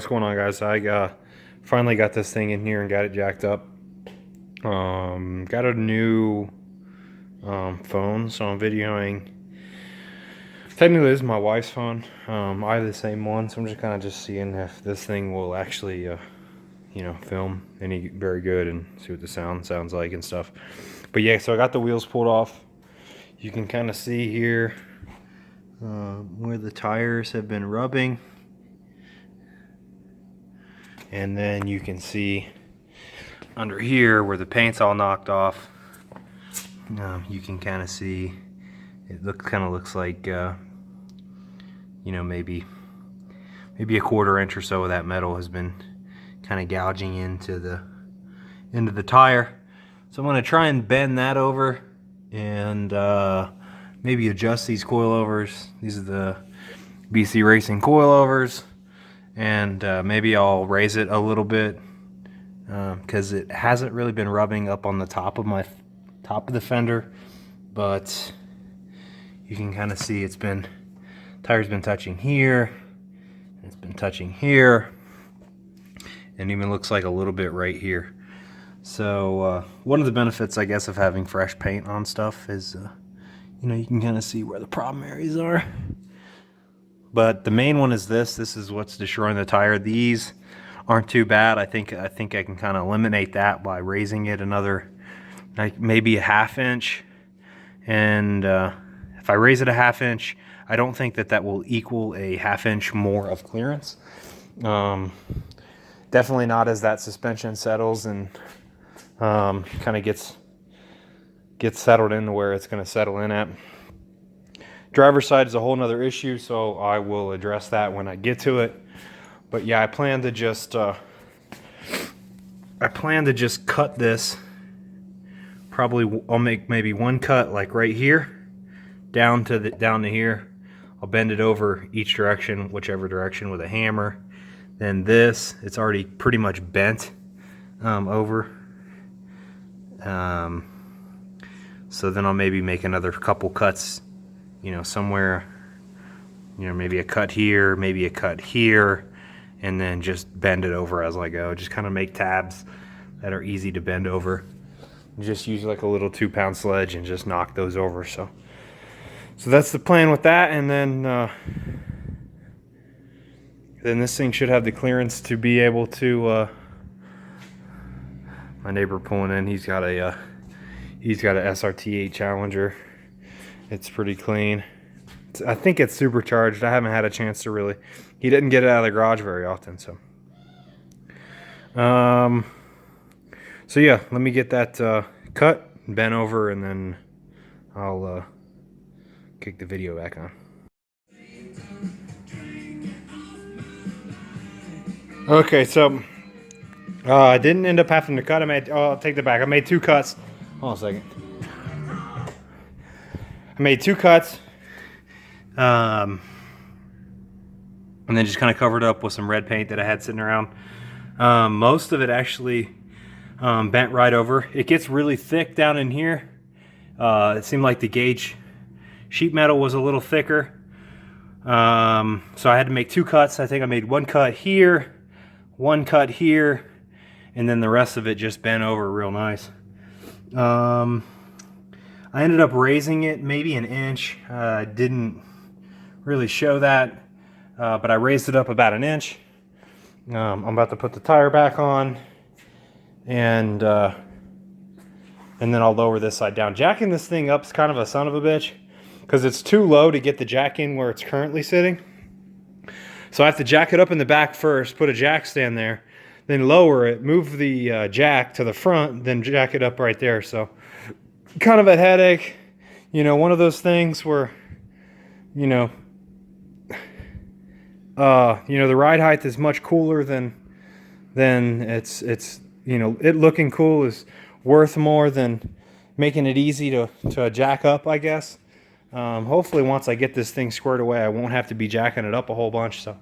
what's going on, guys? I finally got this thing in here and got it jacked up. Got a new phone, so I'm videoing. Technically, this is my wife's phone. I have the same one, so I'm just kind of seeing if this thing will actually, film any very good and see what the sounds like and stuff. But yeah, so I got the wheels pulled off. You can kind of see here where the tires have been rubbing. And then you can see under here where the paint's all knocked off. You can kind of see it looks like maybe a quarter-inch or so of that metal has been kind of gouging into the tire. So I'm going to try and bend that over and maybe adjust these coilovers. These are the BC Racing coilovers. And maybe I'll raise it a little bit because it hasn't really been rubbing up on the top of the fender, but you can kind of see tire's been touching here, it's been touching here, and even looks like a little bit right here. So one of the benefits, I guess, of having fresh paint on stuff is you can kind of see where the problem areas are. But the main one is this is what's destroying the tire. These aren't too bad. I think I can kind of eliminate that by raising it another, like maybe a 1/2 inch. And if I raise it a 1/2 inch, I don't think that will equal a 1/2 inch more of clearance. Definitely not as that suspension settles and kind of gets settled into where it's going to settle in at. Driver's side is a whole nother issue, so I will address that when I get to it. But yeah, I plan to just cut this. Probably I'll make maybe one cut like right here, down to here. I'll bend it over each direction, whichever direction, with a hammer. Then this, it's already pretty much bent over. So then I'll maybe make another couple cuts. Somewhere, maybe a cut here, maybe a cut here, and then just bend it over as I go. Just kind of make tabs that are easy to bend over. Just use like a little 2-pound sledge and just knock those over. So that's the plan with that. And then this thing should have the clearance to be able to. My neighbor pulling in. He's got a SRT8 Challenger. It's pretty clean. I think it's supercharged. I haven't had a chance to really. He didn't get it out of the garage very often, so. So yeah, let me get that cut, bent over, and then I'll kick the video back on. Okay, so I didn't end up having to cut. I'll take that back. I made 2 cuts. Hold on a second. I made 2 cuts, and then just kind of covered up with some red paint that I had sitting around. Most of it actually bent right over. It gets really thick down in here. It seemed like the gauge sheet metal was a little thicker, so I had to make 2 cuts. I think I made 1 cut here, 1 cut here, and then the rest of it just bent over real nice. I ended up raising it maybe 1 inch. Didn't really show that, but I raised it up about 1 inch. I'm about to put the tire back on, and then I'll lower this side down. Jacking this thing up is kind of a son of a bitch because it's too low to get the jack in where it's currently sitting. So I have to jack it up in the back first, put a jack stand there, then lower it, move the jack to the front, then jack it up right there. So kind of a headache, one of those things where, the ride height is much cooler than it's it looking cool is worth more than making it easy to jack up, I guess. Hopefully once I get this thing squared away, I won't have to be jacking it up a whole bunch. So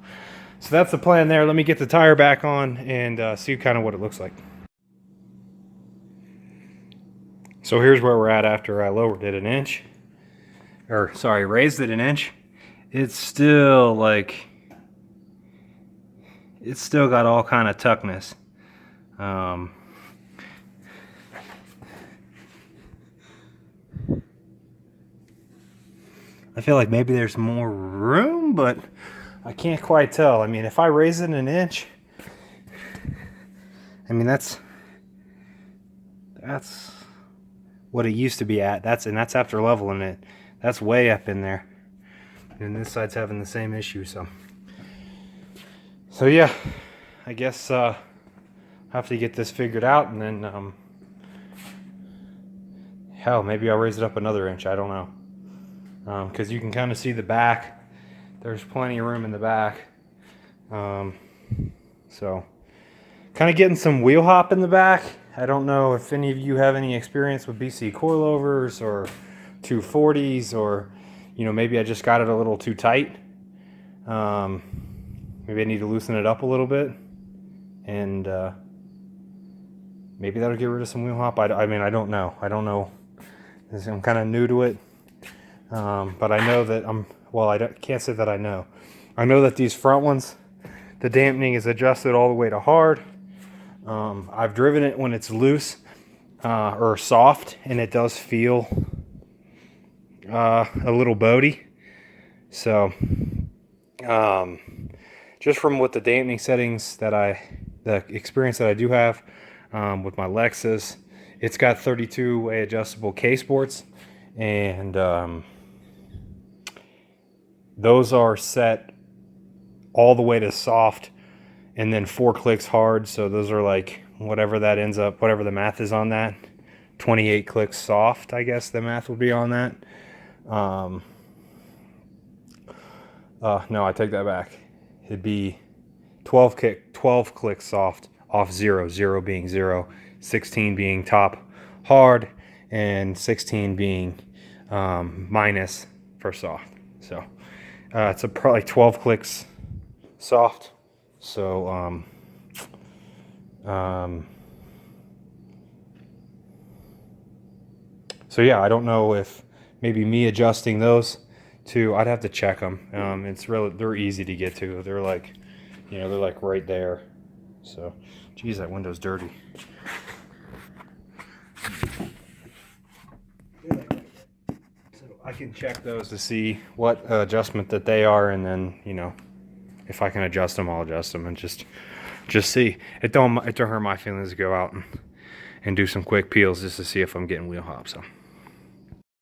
that's the plan there. Let me get the tire back on and see kind of what it looks like. So here's where we're at after I lowered it 1 inch. Raised it 1 inch. It's still like it's still got all kind of tuckness. I feel like maybe there's more room, but I can't quite tell. I mean, if I raise it an inch, I mean that's what it used to be at. That's after leveling it. That's way up in there. And this side's having the same issue, so yeah, I guess have to get this figured out, and then hell, maybe I'll raise it up another inch. I don't know. Because you can kind of see the back. There's plenty of room in the back. So, kind of getting some wheel hop in the back. I don't know if any of you have any experience with BC coilovers or 240s, or, you know, maybe I just got it a little too tight. Maybe I need to loosen it up a little bit. And maybe that'll get rid of some wheel hop. I mean, I don't know. I don't know. I'm kind of new to it. But I know that I can't say that I know. I know that these front ones, the dampening is adjusted all the way to hard. I've driven it when it's loose or soft, and it does feel a little boaty. So, just from what the dampening settings the experience that I do have with my Lexus, it's got 32-way adjustable case ports, and those are set all the way to soft and then 4 clicks hard. So those are like whatever that ends up, whatever the math is on that. 28 clicks soft, I guess the math would be on that. No, I take that back. It'd be 12 clicks soft off 0, 0 being 0, 16 being top hard, and 16 being minus for soft. So it's probably 12 clicks soft. So so yeah, I don't know if maybe me adjusting those two, I'd have to check them. They're easy to get to. They're like, you know, they're like right there. So, geez, that window's dirty. I can check those to see what adjustment that they are, and then, you know, if I can adjust them, I'll adjust them, and just see. It don't hurt my feelings to go out and do some quick peels just to see if I'm getting wheel hop. So.